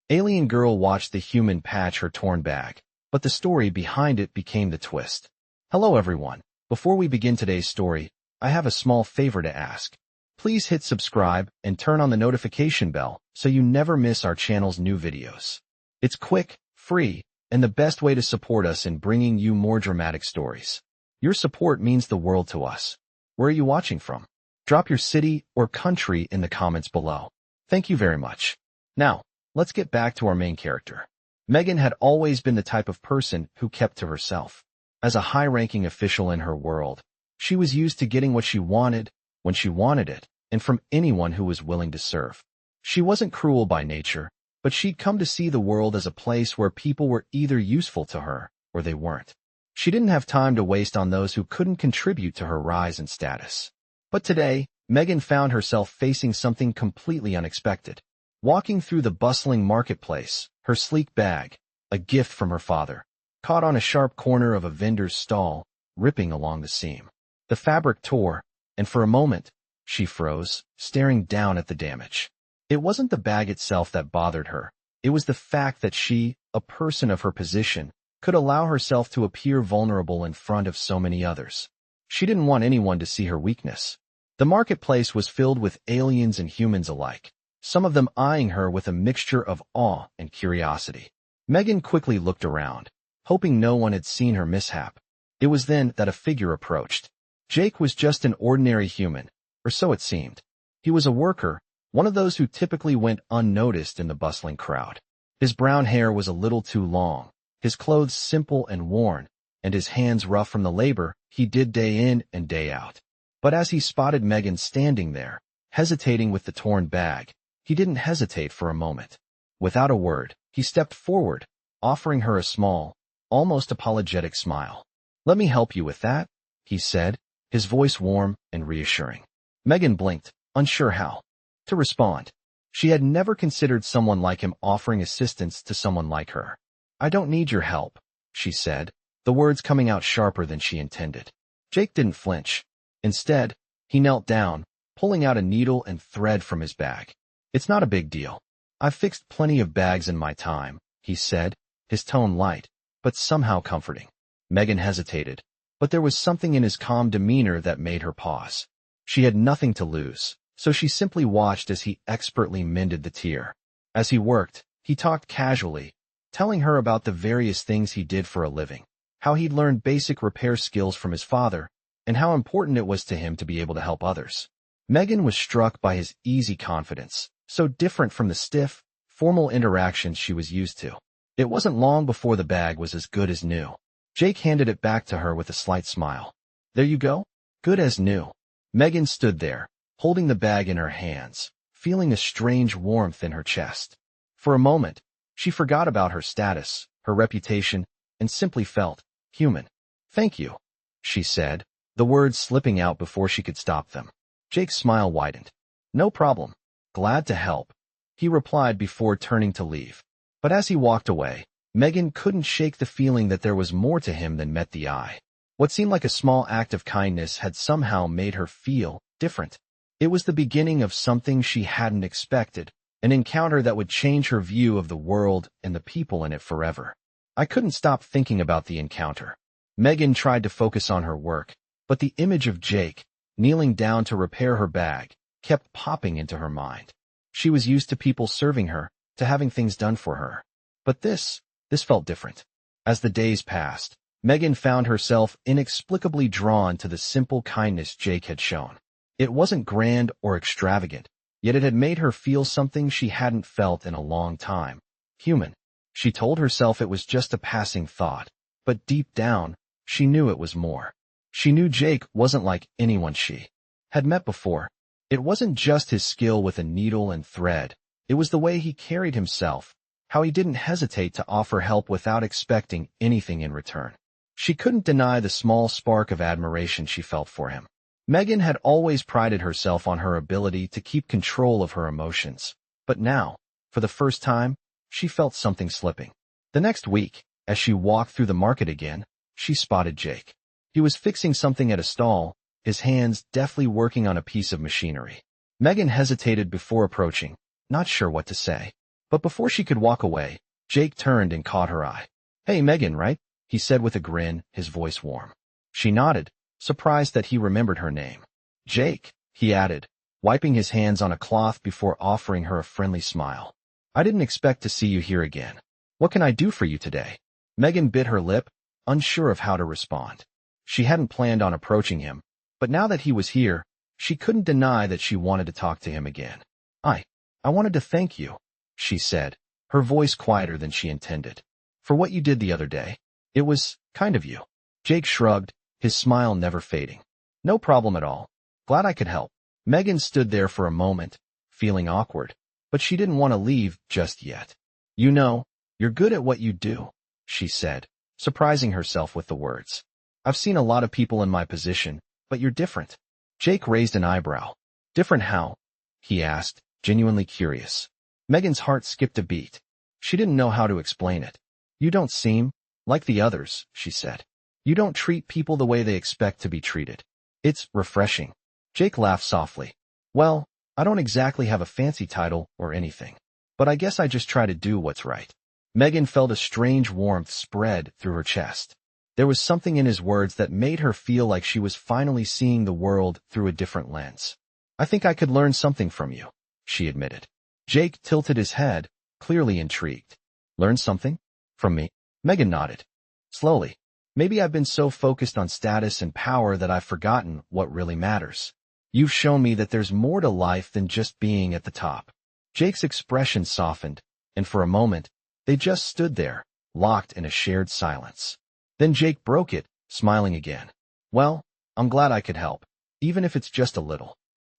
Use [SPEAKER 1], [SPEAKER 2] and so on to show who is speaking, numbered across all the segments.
[SPEAKER 1] Alien girl watched the human patch her torn bag, but the story behind it became the twist. Hello everyone. Before we begin today's story, I have a small favor to ask. Please hit subscribe and turn on the notification bell so you never miss our channel's new videos. It's quick, free, and the best way to support us in bringing you more dramatic stories. Your support means the world to us. Where are you watching from? Drop your city or country in the comments below. Thank you very much. Now, let's get back to our main character. Megan had always been the type of person who kept to herself. As a high-ranking official in her world, she was used to getting what she wanted, when she wanted it, and from anyone who was willing to serve. She wasn't cruel by nature, but she'd come to see the world as a place where people were either useful to her or they weren't. She didn't have time to waste on those who couldn't contribute to her rise in status. But today, Megan found herself facing something completely unexpected. Walking through the bustling marketplace, her sleek bag, a gift from her father, caught on a sharp corner of a vendor's stall, ripping along the seam. The fabric tore, and for a moment, she froze, staring down at the damage. It wasn't the bag itself that bothered her. It was the fact that she, a person of her position, could allow herself to appear vulnerable in front of so many others. She didn't want anyone to see her weakness. The marketplace was filled with aliens and humans alike, some of them eyeing her with a mixture of awe and curiosity. Megan quickly looked around, hoping no one had seen her mishap. It was then that a figure approached. Jake was just an ordinary human, or so it seemed. He was a worker, one of those who typically went unnoticed in the bustling crowd. His brown hair was a little too long, his clothes simple and worn, and his hands rough from the labor he did day in and day out. But as he spotted Megan standing there, hesitating with the torn bag, he didn't hesitate for a moment. Without a word, he stepped forward, offering her a small, almost apologetic smile. "Let me help you with that," he said, his voice warm and reassuring. Megan blinked, unsure how to respond. She had never considered someone like him offering assistance to someone like her. "I don't need your help," she said, the words coming out sharper than she intended. Jake didn't flinch. Instead, he knelt down, pulling out a needle and thread from his bag. "It's not a big deal. I've fixed plenty of bags in my time," he said, his tone light, but somehow comforting. Megan hesitated, but there was something in his calm demeanor that made her pause. She had nothing to lose, so she simply watched as he expertly mended the tear. As he worked, he talked casually, telling her about the various things he did for a living, how he'd learned basic repair skills from his father, and how important it was to him to be able to help others. Megan was struck by his easy confidence, so different from the stiff, formal interactions she was used to. It wasn't long before the bag was as good as new. Jake handed it back to her with a slight smile. "There you go. Good as new." Megan stood there, holding the bag in her hands, feeling a strange warmth in her chest. For a moment, she forgot about her status, her reputation, and simply felt human. "Thank you," she said, the words slipping out before she could stop them. Jake's smile widened. "No problem. Glad to help," he replied before turning to leave. But as he walked away, Megan couldn't shake the feeling that there was more to him than met the eye. What seemed like a small act of kindness had somehow made her feel different. It was the beginning of something she hadn't expected, an encounter that would change her view of the world and the people in it forever. I couldn't stop thinking about the encounter. Megan tried to focus on her work, but the image of Jake, kneeling down to repair her bag, kept popping into her mind. She was used to people serving her, to having things done for her. But this felt different. As the days passed, Megan found herself inexplicably drawn to the simple kindness Jake had shown. It wasn't grand or extravagant, yet it had made her feel something she hadn't felt in a long time. Human. She told herself it was just a passing thought, but deep down, she knew it was more. She knew Jake wasn't like anyone she had met before. It wasn't just his skill with a needle and thread. It was the way he carried himself, how he didn't hesitate to offer help without expecting anything in return. She couldn't deny the small spark of admiration she felt for him. Megan had always prided herself on her ability to keep control of her emotions, but now, for the first time, she felt something slipping. The next week, as she walked through the market again, she spotted Jake. He was fixing something at a stall, his hands deftly working on a piece of machinery. Megan hesitated before approaching, not sure what to say. But before she could walk away, Jake turned and caught her eye. "Hey, Megan, right?" he said with a grin, his voice warm. She nodded, surprised that he remembered her name. "Jake," he added, wiping his hands on a cloth before offering her a friendly smile. "I didn't expect to see you here again. What can I do for you today?" Megan bit her lip, unsure of how to respond. She hadn't planned on approaching him, but now that he was here, she couldn't deny that she wanted to talk to him again. I wanted to thank you," she said, her voice quieter than she intended, "for what you did the other day. It was kind of you." Jake shrugged, his smile never fading. "No problem at all. Glad I could help." Megan stood there for a moment, feeling awkward, but she didn't want to leave just yet. "You know, you're good at what you do," she said, surprising herself with the words. "I've seen a lot of people in my position, but you're different." Jake raised an eyebrow. "Different how?" he asked, genuinely curious. Megan's heart skipped a beat. She didn't know how to explain it. "You don't seem like the others," she said. "You don't treat people the way they expect to be treated. It's refreshing." Jake laughed softly. "Well, I don't exactly have a fancy title or anything, but I guess I just try to do what's right." Megan felt a strange warmth spread through her chest. There was something in his words that made her feel like she was finally seeing the world through a different lens. "I think I could learn something from you," she admitted. Jake tilted his head, clearly intrigued. "Learn something? From me?" Megan nodded. Slowly. "Maybe I've been so focused on status and power that I've forgotten what really matters. You've shown me that there's more to life than just being at the top." Jake's expression softened, and for a moment, they just stood there, locked in a shared silence. Then Jake broke it, smiling again. "Well, I'm glad I could help, even if it's just a little."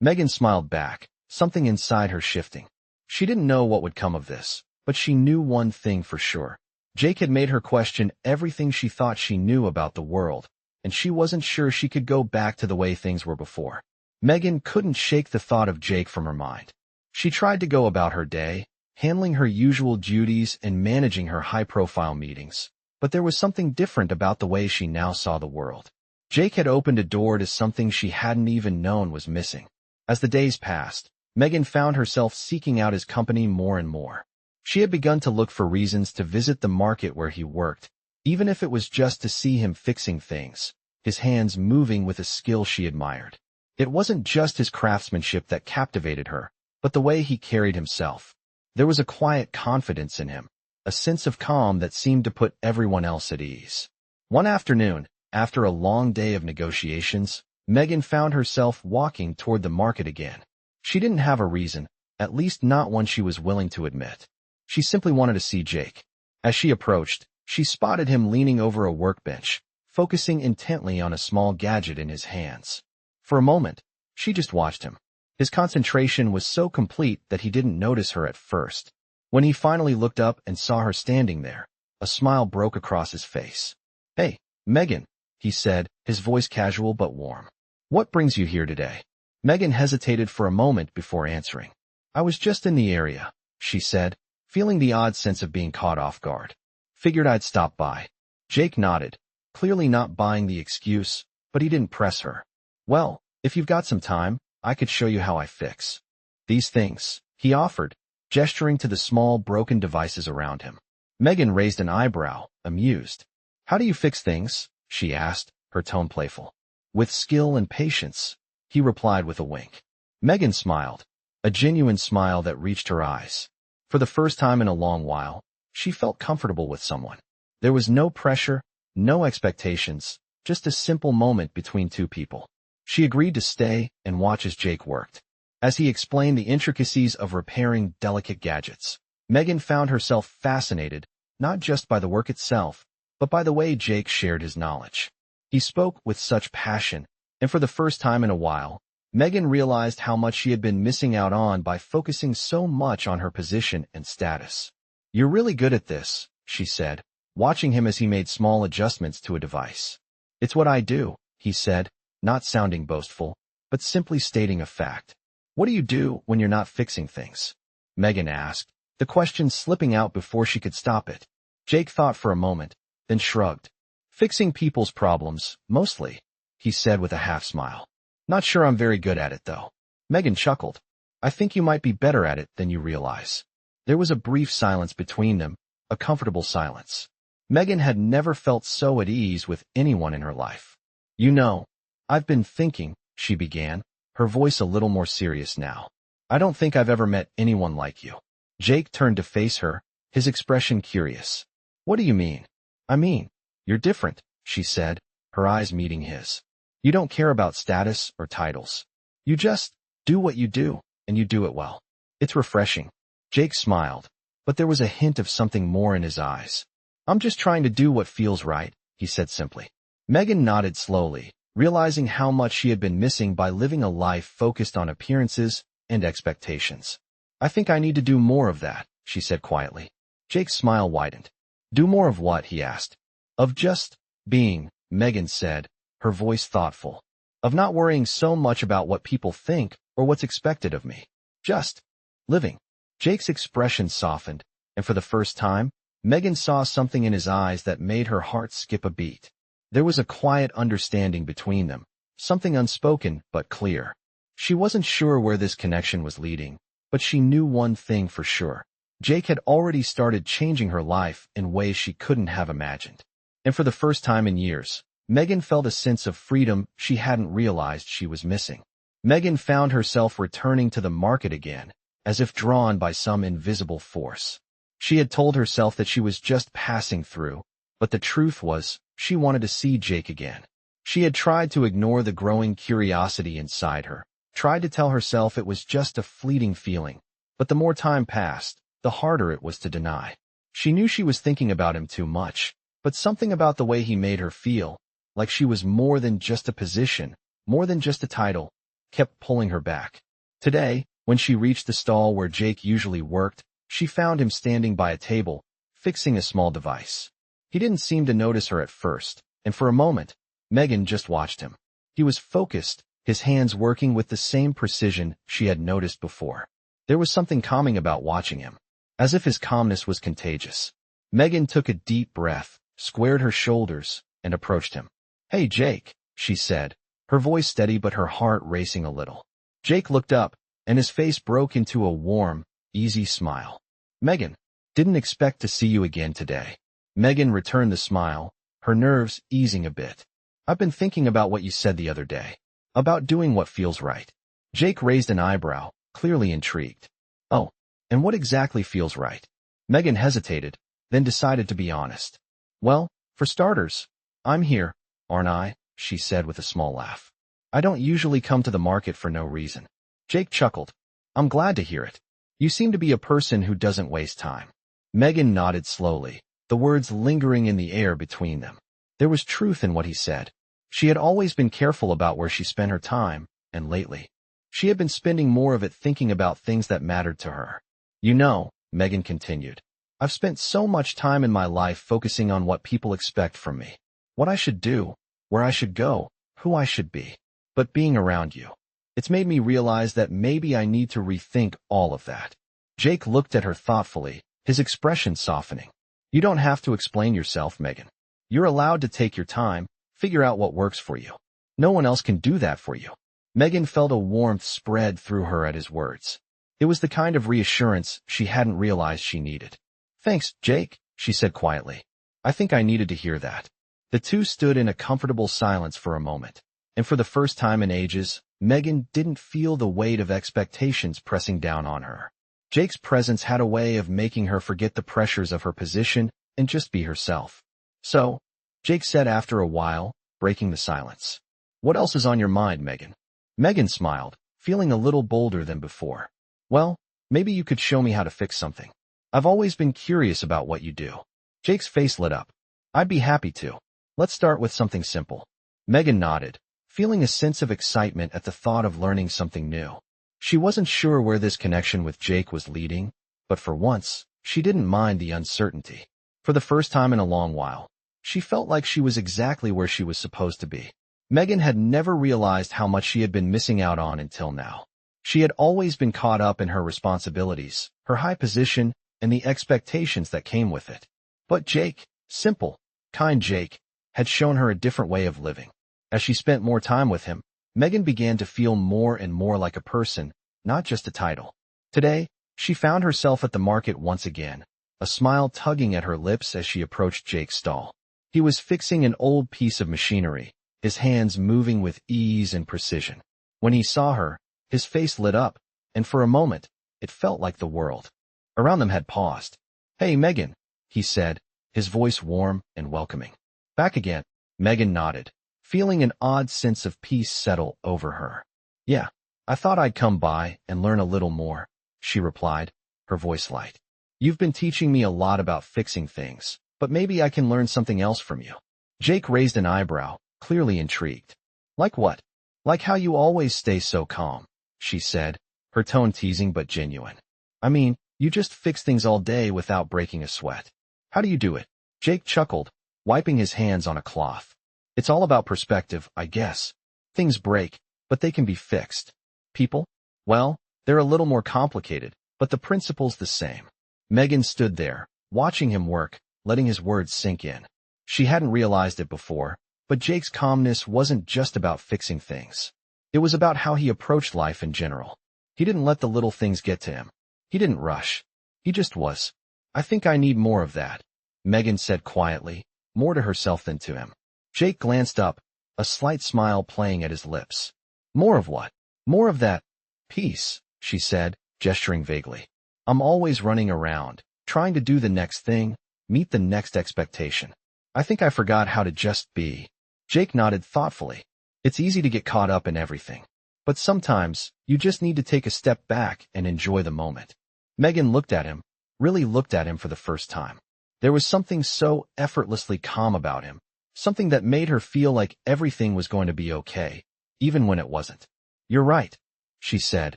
[SPEAKER 1] Megan smiled back, something inside her shifting. She didn't know what would come of this, but she knew one thing for sure. Jake had made her question everything she thought she knew about the world, and she wasn't sure she could go back to the way things were before. Megan couldn't shake the thought of Jake from her mind. She tried to go about her day, handling her usual duties and managing her high-profile meetings, but there was something different about the way she now saw the world. Jake had opened a door to something she hadn't even known was missing. As the days passed, Megan found herself seeking out his company more and more. She had begun to look for reasons to visit the market where he worked, even if it was just to see him fixing things, his hands moving with a skill she admired. It wasn't just his craftsmanship that captivated her, but the way he carried himself. There was a quiet confidence in him, a sense of calm that seemed to put everyone else at ease. One afternoon, after a long day of negotiations, Megan found herself walking toward the market again. She didn't have a reason, at least not one she was willing to admit. She simply wanted to see Jake. As she approached, she spotted him leaning over a workbench, focusing intently on a small gadget in his hands. For a moment, she just watched him. His concentration was so complete that he didn't notice her at first. When he finally looked up and saw her standing there, a smile broke across his face. "Hey, Megan," he said, his voice casual but warm. "What brings you here today?" Megan hesitated for a moment before answering. "I was just in the area," she said, feeling the odd sense of being caught off guard. "Figured I'd stop by." Jake nodded, clearly not buying the excuse, but he didn't press her. "Well, if you've got some time, I could show you how I fix these things," he offered, gesturing to the small broken devices around him. Megan raised an eyebrow, amused. "How do you fix things?" she asked, her tone playful. "With skill and patience," he replied with a wink. Megan smiled, a genuine smile that reached her eyes. For the first time in a long while, she felt comfortable with someone. There was no pressure, no expectations, just a simple moment between two people. She agreed to stay and watch as Jake worked. As he explained the intricacies of repairing delicate gadgets, Megan found herself fascinated, not just by the work itself, but by the way Jake shared his knowledge. He spoke with such passion, and for the first time in a while, Megan realized how much she had been missing out on by focusing so much on her position and status. "You're really good at this," she said, watching him as he made small adjustments to a device. "It's what I do," he said, not sounding boastful, but simply stating a fact. "What do you do when you're not fixing things?" Megan asked, the question slipping out before she could stop it. Jake thought for a moment, then shrugged. "Fixing people's problems, mostly," he said with a half-smile. "Not sure I'm very good at it, though." Megan chuckled. "I think you might be better at it than you realize." There was a brief silence between them, a comfortable silence. Megan had never felt so at ease with anyone in her life. "You know, I've been thinking," she began, her voice a little more serious now. "I don't think I've ever met anyone like you." Jake turned to face her, his expression curious. "What do you mean?" "I mean, you're different," she said, her eyes meeting his. "You don't care about status or titles. You just do what you do, and you do it well. It's refreshing." Jake smiled, but there was a hint of something more in his eyes. "I'm just trying to do what feels right," he said simply. Megan nodded slowly, realizing how much she had been missing by living a life focused on appearances and expectations. "I think I need to do more of that," she said quietly. Jake's smile widened. "Do more of what?" he asked. "Of just being," Megan said, her voice thoughtful. "Of not worrying so much about what people think or what's expected of me. Just living." Jake's expression softened, and for the first time, Megan saw something in his eyes that made her heart skip a beat. There was a quiet understanding between them, something unspoken but clear. She wasn't sure where this connection was leading, but she knew one thing for sure. Jake had already started changing her life in ways she couldn't have imagined. And for the first time in years, Megan felt a sense of freedom she hadn't realized she was missing. Megan found herself returning to the market again, as if drawn by some invisible force. She had told herself that she was just passing through, but the truth was, she wanted to see Jake again. She had tried to ignore the growing curiosity inside her, tried to tell herself it was just a fleeting feeling, but the more time passed, the harder it was to deny. She knew she was thinking about him too much, but something about the way he made her feel, like she was more than just a position, more than just a title, kept pulling her back. Today, when she reached the stall where Jake usually worked, she found him standing by a table, fixing a small device. He didn't seem to notice her at first, and for a moment, Megan just watched him. He was focused, his hands working with the same precision she had noticed before. There was something calming about watching him, as if his calmness was contagious. Megan took a deep breath, squared her shoulders, and approached him. "Hey, Jake," she said, her voice steady but her heart racing a little. Jake looked up, and his face broke into a warm, easy smile. "Megan, didn't expect to see you again today." Megan returned the smile, her nerves easing a bit. "I've been thinking about what you said the other day, about doing what feels right." Jake raised an eyebrow, clearly intrigued. "Oh, and what exactly feels right?" Megan hesitated, then decided to be honest. "Well, for starters, I'm here, aren't I?" she said with a small laugh. "I don't usually come to the market for no reason." Jake chuckled. "I'm glad to hear it. You seem to be a person who doesn't waste time." Megan nodded slowly, the words lingering in the air between them. There was truth in what he said. She had always been careful about where she spent her time, and lately, she had been spending more of it thinking about things that mattered to her. "You know," Megan continued, "I've spent so much time in my life focusing on what people expect from me. What I should do, where I should go, who I should be. But being around you, it's made me realize that maybe I need to rethink all of that." Jake looked at her thoughtfully, his expression softening. "You don't have to explain yourself, Megan. You're allowed to take your time, figure out what works for you. No one else can do that for you." Megan felt a warmth spread through her at his words. It was the kind of reassurance she hadn't realized she needed. "Thanks, Jake," she said quietly. "I think I needed to hear that." The two stood in a comfortable silence for a moment, and for the first time in ages, Megan didn't feel the weight of expectations pressing down on her. Jake's presence had a way of making her forget the pressures of her position and just be herself. "So," Jake said after a while, breaking the silence, "what else is on your mind, Megan?" Megan smiled, feeling a little bolder than before. "Well, maybe you could show me how to fix something. I've always been curious about what you do." Jake's face lit up. "I'd be happy to. Let's start with something simple." Megan nodded, feeling a sense of excitement at the thought of learning something new. She wasn't sure where this connection with Jake was leading, but for once, she didn't mind the uncertainty. For the first time in a long while, she felt like she was exactly where she was supposed to be. Megan had never realized how much she had been missing out on until now. She had always been caught up in her responsibilities, her high position, and the expectations that came with it. But Jake, simple, kind Jake, had shown her a different way of living. As she spent more time with him, Megan began to feel more and more like a person, not just a title. Today, She found herself at the market once again, a smile tugging at her lips as she approached Jake's stall. He was fixing an old piece of machinery, his hands moving with ease and precision. When he saw her, his face lit up, and for a moment, it felt like the world around them had paused. "Hey, Megan," he said, his voice warm and welcoming. "Back again." Megan nodded, feeling an odd sense of peace settle over her. "Yeah, I thought I'd come by and learn a little more," she replied, her voice light. "You've been teaching me a lot about fixing things, but maybe I can learn something else from you." Jake raised an eyebrow, clearly intrigued. "Like what?" "Like how you always stay so calm," she said, her tone teasing but genuine. "I mean, you just fix things all day without breaking a sweat. How do you do it?" Jake chuckled, wiping his hands on a cloth. "It's all about perspective, I guess. Things break, but they can be fixed. People? Well, they're a little more complicated, but the principle's the same." Megan stood there, watching him work, letting his words sink in. She hadn't realized it before, but Jake's calmness wasn't just about fixing things. It was about how he approached life in general. He didn't let the little things get to him. He didn't rush. He just was. "I think I need more of that," Megan said quietly, more to herself than to him. Jake glanced up, a slight smile playing at his lips. "More of what?" "More of that peace," she said, gesturing vaguely. "I'm always running around, trying to do the next thing, meet the next expectation. I think I forgot how to just be." Jake nodded thoughtfully. "It's easy to get caught up in everything. But sometimes, you just need to take a step back and enjoy the moment." Megan looked at him, really looked at him for the first time. There was something so effortlessly calm about him, something that made her feel like everything was going to be okay, even when it wasn't. "You're right," she said,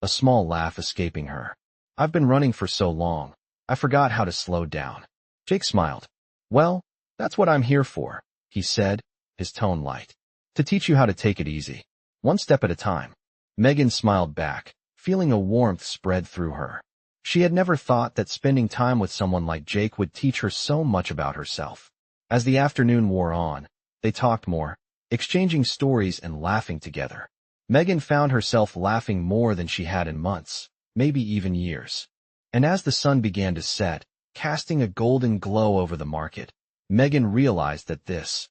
[SPEAKER 1] a small laugh escaping her. "I've been running for so long, I forgot how to slow down." Jake smiled. "Well, that's what I'm here for," he said, his tone light. "To teach you how to take it easy, one step at a time." Megan smiled back, feeling a warmth spread through her. She had never thought that spending time with someone like Jake would teach her so much about herself. As the afternoon wore on, they talked more, exchanging stories and laughing together. Megan found herself laughing more than she had in months, maybe even years. And as the sun began to set, casting a golden glow over the market, Megan realized that this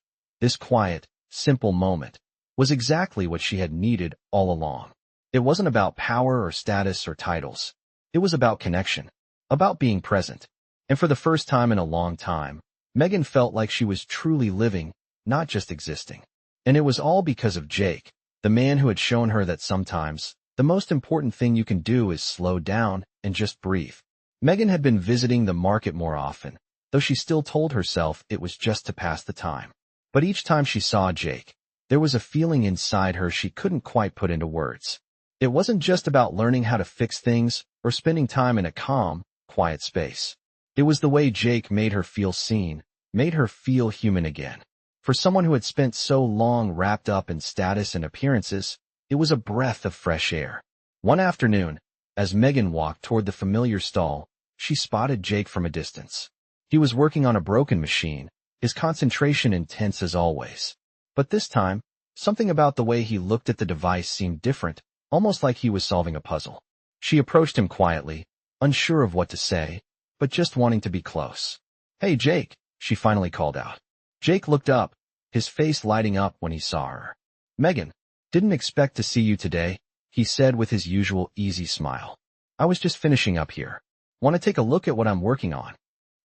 [SPEAKER 1] quiet, simple moment was exactly what she had needed all along. It wasn't about power or status or titles. It was about connection, about being present. And for the first time in a long time, Megan felt like she was truly living, not just existing. And it was all because of Jake, the man who had shown her that sometimes, the most important thing you can do is slow down and just breathe. Megan had been visiting the market more often, though she still told herself it was just to pass the time. But each time she saw Jake, there was a feeling inside her she couldn't quite put into words. It wasn't just about learning how to fix things or spending time in a calm, quiet space. It was the way Jake made her feel seen, made her feel human again. For someone who had spent so long wrapped up in status and appearances, it was a breath of fresh air. One afternoon, as Megan walked toward the familiar stall, she spotted Jake from a distance. He was working on a broken machine, his concentration intense as always. But this time, something about the way he looked at the device seemed different, almost like he was solving a puzzle. She approached him quietly, unsure of what to say, but just wanting to be close. "Hey, Jake," she finally called out. Jake looked up, his face lighting up when he saw her. "Megan, didn't expect to see you today," he said with his usual easy smile. "I was just finishing up here. Want to take a look at what I'm working on?"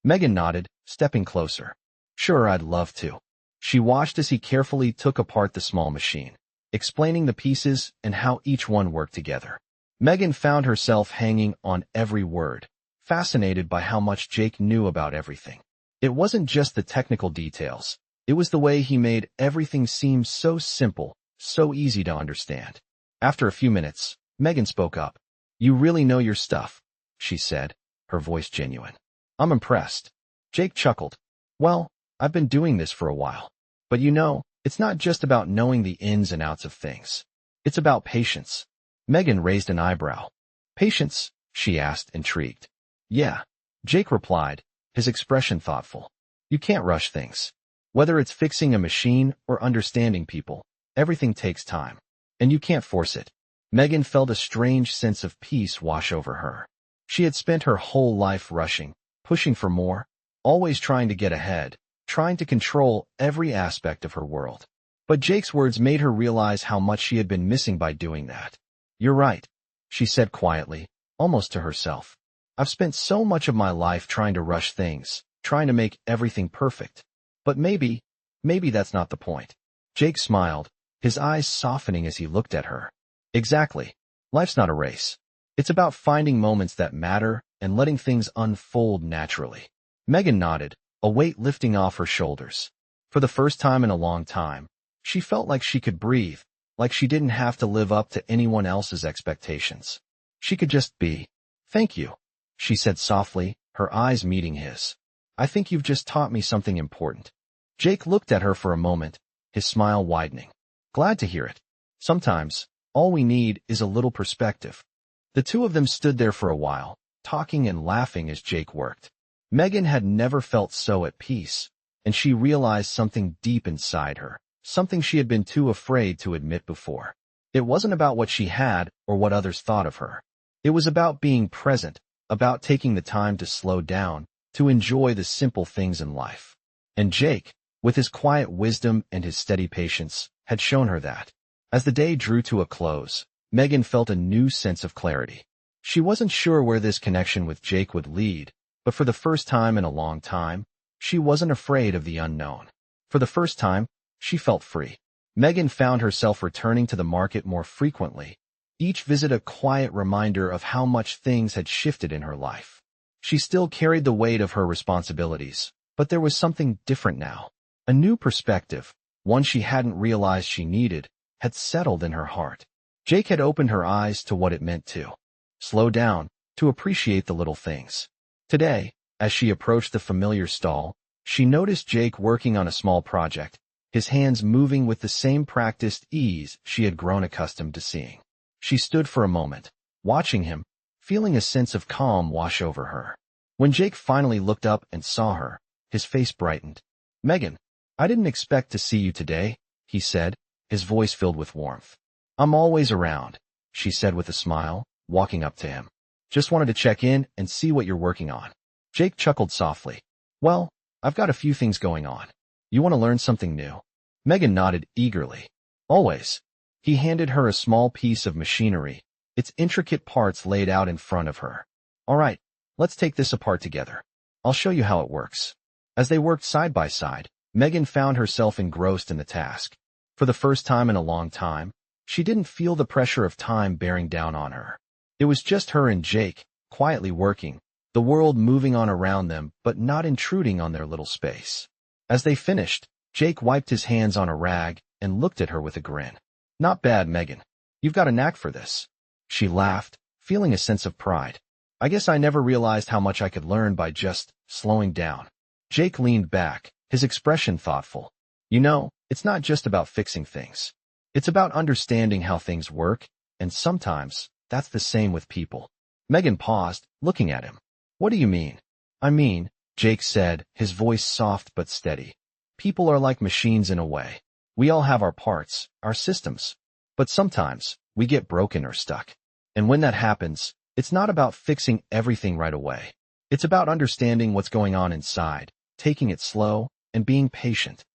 [SPEAKER 1] Megan nodded, stepping closer. "Sure, I'd love to." She watched as he carefully took apart the small machine, explaining the pieces and how each one worked together. Megan found herself hanging on every word, fascinated by how much Jake knew about everything. It wasn't just the technical details. It was the way he made everything seem so simple, so easy to understand. After a few minutes, Megan spoke up. "You really know your stuff," she said, her voice genuine. "I'm impressed." Jake chuckled. "Well, I've been doing this for a while. But you know, it's not just about knowing the ins and outs of things. It's about patience." Megan raised an eyebrow. "Patience?" she asked, intrigued. "Yeah," Jake replied, his expression thoughtful. "You can't rush things. Whether it's fixing a machine or understanding people, everything takes time. And you can't force it." Megan felt a strange sense of peace wash over her. She had spent her whole life rushing, pushing for more, always trying to get ahead, trying to control every aspect of her world. But Jake's words made her realize how much she had been missing by doing that. "You're right," she said quietly, almost to herself. "I've spent so much of my life trying to rush things, trying to make everything perfect. But maybe that's not the point." Jake smiled, his eyes softening as he looked at her. "Exactly. Life's not a race. It's about finding moments that matter and letting things unfold naturally." Megan nodded, a weight lifting off her shoulders. For the first time in a long time, she felt like she could breathe, like she didn't have to live up to anyone else's expectations. She could just be. "Thank you," she said softly, her eyes meeting his. "I think you've just taught me something important." Jake looked at her for a moment, his smile widening. "Glad to hear it. Sometimes, all we need is a little perspective." The two of them stood there for a while, talking and laughing as Jake worked. Megan had never felt so at peace, and she realized something deep inside her, something she had been too afraid to admit before. It wasn't about what she had or what others thought of her. It was about being present, about taking the time to slow down, to enjoy the simple things in life. And Jake, with his quiet wisdom and his steady patience, had shown her that. As the day drew to a close, Megan felt a new sense of clarity. She wasn't sure where this connection with Jake would lead, but for the first time in a long time, she wasn't afraid of the unknown. For the first time, she felt free. Megan found herself returning to the market more frequently, each visit a quiet reminder of how much things had shifted in her life. She still carried the weight of her responsibilities, but there was something different now. A new perspective, one she hadn't realized she needed, had settled in her heart. Jake had opened her eyes to what it meant to slow down, to appreciate the little things. Today, as she approached the familiar stall, she noticed Jake working on a small project, his hands moving with the same practiced ease she had grown accustomed to seeing. She stood for a moment, watching him, feeling a sense of calm wash over her. When Jake finally looked up and saw her, his face brightened. "Megan, I didn't expect to see you today," he said, his voice filled with warmth. "I'm always around," she said with a smile, walking up to him. "Just wanted to check in and see what you're working on." Jake chuckled softly. "Well, I've got a few things going on. You want to learn something new?" Megan nodded eagerly. "Always." He handed her a small piece of machinery, its intricate parts laid out in front of her. "All right, let's take this apart together. I'll show you how it works." As they worked side by side, Megan found herself engrossed in the task. For the first time in a long time, she didn't feel the pressure of time bearing down on her. It was just her and Jake, quietly working, the world moving on around them but not intruding on their little space. As they finished, Jake wiped his hands on a rag and looked at her with a grin. "Not bad, Megan. You've got a knack for this." She laughed, feeling a sense of pride. "I guess I never realized how much I could learn by just slowing down." Jake leaned back, his expression thoughtful. "You know, it's not just about fixing things. It's about understanding how things work, and sometimes that's the same with people." Megan paused, looking at him. "What do you mean?" "I mean," Jake said, his voice soft but steady. "People are like machines in a way. We all have our parts, our systems. But sometimes, we get broken or stuck. And when that happens, it's not about fixing everything right away. It's about understanding what's going on inside, taking it slow, and being patient."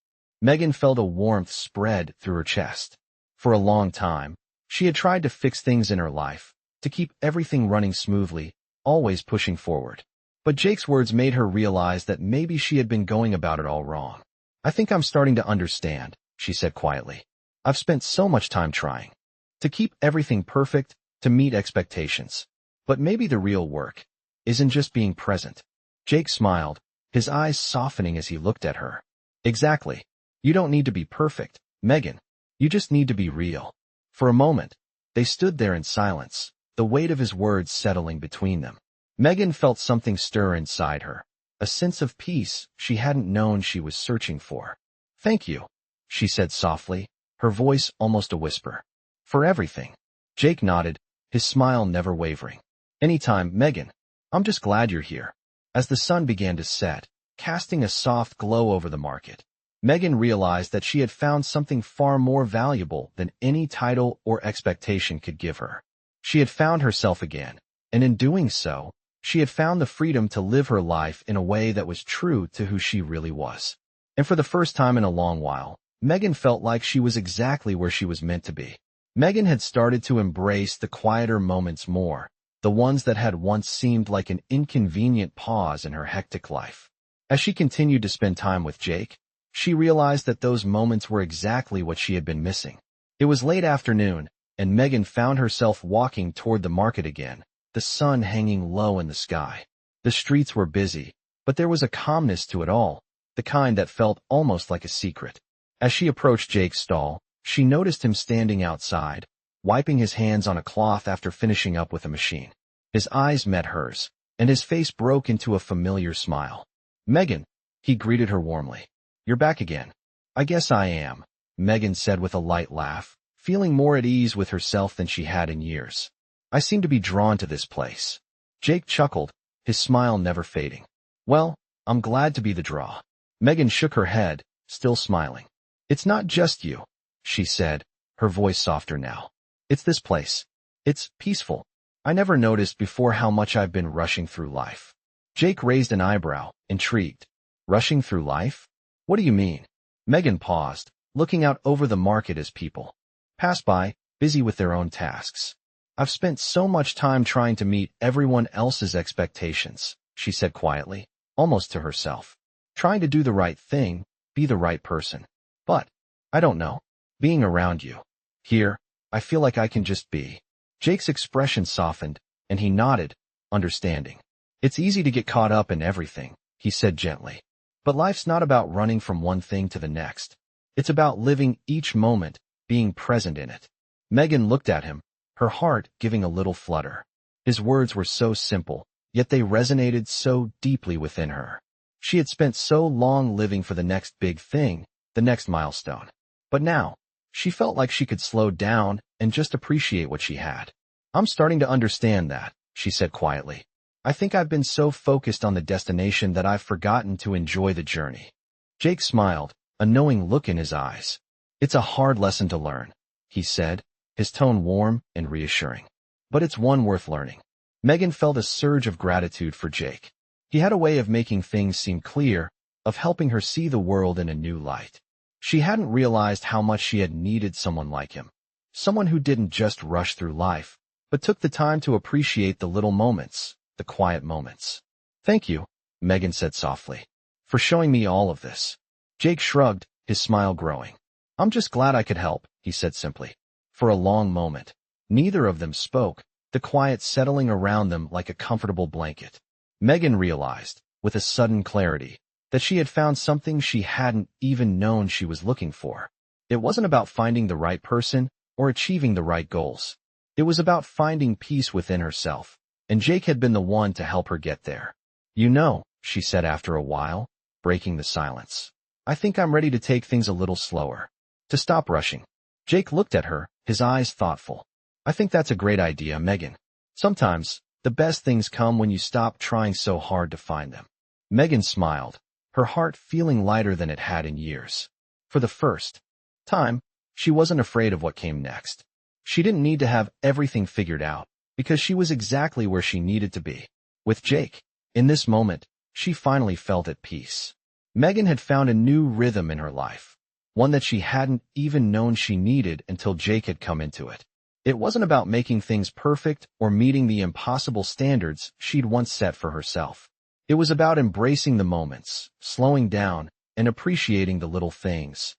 [SPEAKER 1] Megan felt a warmth spread through her chest. For a long time, she had tried to fix things in her life, to keep everything running smoothly, always pushing forward. But Jake's words made her realize that maybe she had been going about it all wrong. "I think I'm starting to understand," she said quietly. "I've spent so much time trying to keep everything perfect, to meet expectations. But maybe the real work isn't just being present." Jake smiled, his eyes softening as he looked at her. "Exactly. You don't need to be perfect, Megan. You just need to be real." For a moment, they stood there in silence, the weight of his words settling between them. Megan felt something stir inside her, a sense of peace she hadn't known she was searching for. "Thank you," she said softly, her voice almost a whisper. "For everything." Jake nodded, his smile never wavering. "Anytime, Megan. I'm just glad you're here." As the sun began to set, casting a soft glow over the market, Megan realized that she had found something far more valuable than any title or expectation could give her. She had found herself again, and in doing so, She had found the freedom to live her life in a way that was true to who she really was. And for the first time in a long while, Megan felt like she was exactly where she was meant to be. Megan had started to embrace the quieter moments more, the ones that had once seemed like an inconvenient pause in her hectic life. As she continued to spend time with Jake, she realized that those moments were exactly what she had been missing. It was late afternoon, and Megan found herself walking toward the market again, the sun hanging low in the sky. The streets were busy, but there was a calmness to it all, the kind that felt almost like a secret. As she approached Jake's stall, she noticed him standing outside, wiping his hands on a cloth after finishing up with a machine. His eyes met hers, and his face broke into a familiar smile. "Megan," he greeted her warmly. "You're back again." "I guess I am," Megan said with a light laugh, feeling more at ease with herself than she had in years. "I seem to be drawn to this place." Jake chuckled, his smile never fading. "Well, I'm glad to be the draw." Megan shook her head, still smiling. "It's not just you," she said, her voice softer now. "It's this place. It's peaceful. I never noticed before how much I've been rushing through life." Jake raised an eyebrow, intrigued. "Rushing through life? What do you mean?" Megan paused, looking out over the market as people passed by, busy with their own tasks. "I've spent so much time trying to meet everyone else's expectations," she said quietly, almost to herself. "Trying to do the right thing, be the right person. But, I don't know, being around you. Here, I feel like I can just be." Jake's expression softened, and he nodded, understanding. "It's easy to get caught up in everything," he said gently. "But life's not about running from one thing to the next. It's about living each moment, being present in it." Megan looked at him, her heart giving a little flutter. His words were so simple, yet they resonated so deeply within her. She had spent so long living for the next big thing, the next milestone. But now, she felt like she could slow down and just appreciate what she had. "I'm starting to understand that," she said quietly. "I think I've been so focused on the destination that I've forgotten to enjoy the journey." Jake smiled, a knowing look in his eyes. "It's a hard lesson to learn," he said, his tone warm and reassuring. "But it's one worth learning." Megan felt a surge of gratitude for Jake. He had a way of making things seem clear, of helping her see the world in a new light. She hadn't realized how much she had needed someone like him. Someone who didn't just rush through life, but took the time to appreciate the little moments, the quiet moments. "Thank you," Megan said softly, "for showing me all of this." Jake shrugged, his smile growing. "I'm just glad I could help," he said simply. For a long moment, neither of them spoke, the quiet settling around them like a comfortable blanket. Megan realized, with a sudden clarity, that she had found something she hadn't even known she was looking for. It wasn't about finding the right person or achieving the right goals. It was about finding peace within herself, and Jake had been the one to help her get there. "You know," she said after a while, breaking the silence, "I think I'm ready to take things a little slower. To stop rushing." Jake looked at her, his eyes thoughtful. "I think that's a great idea, Megan. Sometimes, the best things come when you stop trying so hard to find them." Megan smiled, her heart feeling lighter than it had in years. For the first time, she wasn't afraid of what came next. She didn't need to have everything figured out, because she was exactly where she needed to be. With Jake, in this moment, she finally felt at peace. Megan had found a new rhythm in her life, one that she hadn't even known she needed until Jake had come into it. It wasn't about making things perfect or meeting the impossible standards she'd once set for herself. It was about embracing the moments, slowing down, and appreciating the little things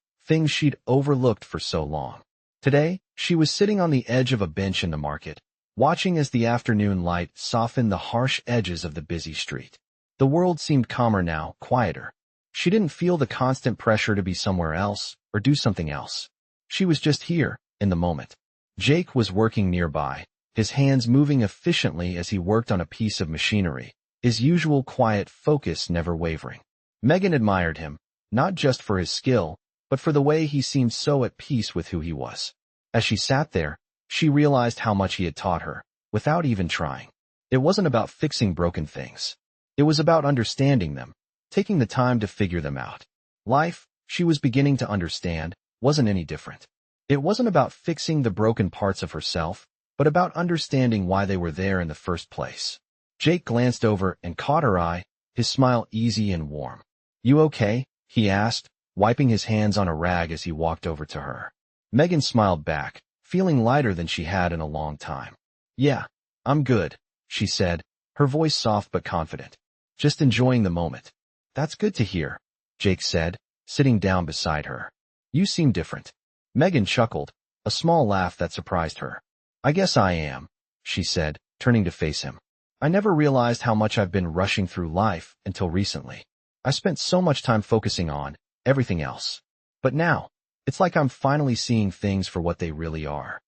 [SPEAKER 1] she'd overlooked for so long. Today, she was sitting on the edge of a bench in the market, watching as the afternoon light softened the harsh edges of the busy street. The world seemed calmer now, quieter. She didn't feel the constant pressure to be somewhere else or do something else. She was just here, in the moment. Jake was working nearby, his hands moving efficiently as he worked on a piece of machinery, his usual quiet focus never wavering. Megan admired him, not just for his skill, but for the way he seemed so at peace with who he was. As she sat there, she realized how much he had taught her, without even trying. It wasn't about fixing broken things. It was about understanding them, taking the time to figure them out. Life, she was beginning to understand, wasn't any different. It wasn't about fixing the broken parts of herself, but about understanding why they were there in the first place. Jake glanced over and caught her eye, his smile easy and warm. "You okay?" he asked, wiping his hands on a rag as he walked over to her. Megan smiled back, feeling lighter than she had in a long time. "Yeah, I'm good," she said, her voice soft but confident. "Just enjoying the moment." "That's good to hear," Jake said, sitting down beside her. "You seem different." Megan chuckled, a small laugh that surprised her. "I guess I am," she said, turning to face him. "I never realized how much I've been rushing through life until recently. I spent so much time focusing on everything else. But now, it's like I'm finally seeing things for what they really are."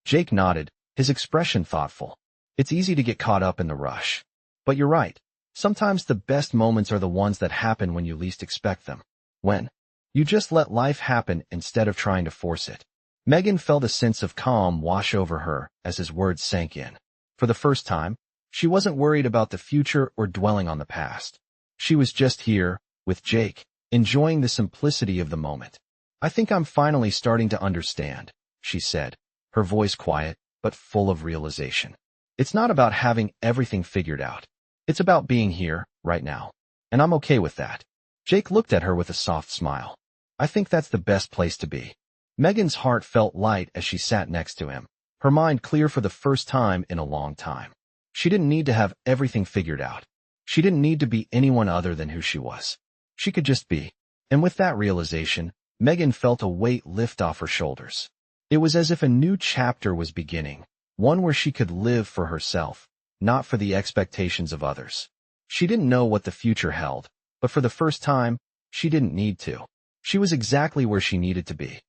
[SPEAKER 1] Jake nodded, his expression thoughtful. "It's easy to get caught up in the rush. But you're right. Sometimes the best moments are the ones that happen when you least expect them. When you just let life happen instead of trying to force it." Megan felt a sense of calm wash over her as his words sank in. For the first time, she wasn't worried about the future or dwelling on the past. She was just here, with Jake, enjoying the simplicity of the moment. "I think I'm finally starting to understand," she said, her voice quiet but full of realization. "It's not about having everything figured out. It's about being here, right now. And I'm okay with that." Jake looked at her with a soft smile. "I think that's the best place to be." Megan's heart felt light as she sat next to him, her mind clear for the first time in a long time. She didn't need to have everything figured out. She didn't need to be anyone other than who she was. She could just be. And with that realization, Megan felt a weight lift off her shoulders. It was as if a new chapter was beginning, one where she could live for herself, not for the expectations of others. She didn't know what the future held, but for the first time, she didn't need to. She was exactly where she needed to be.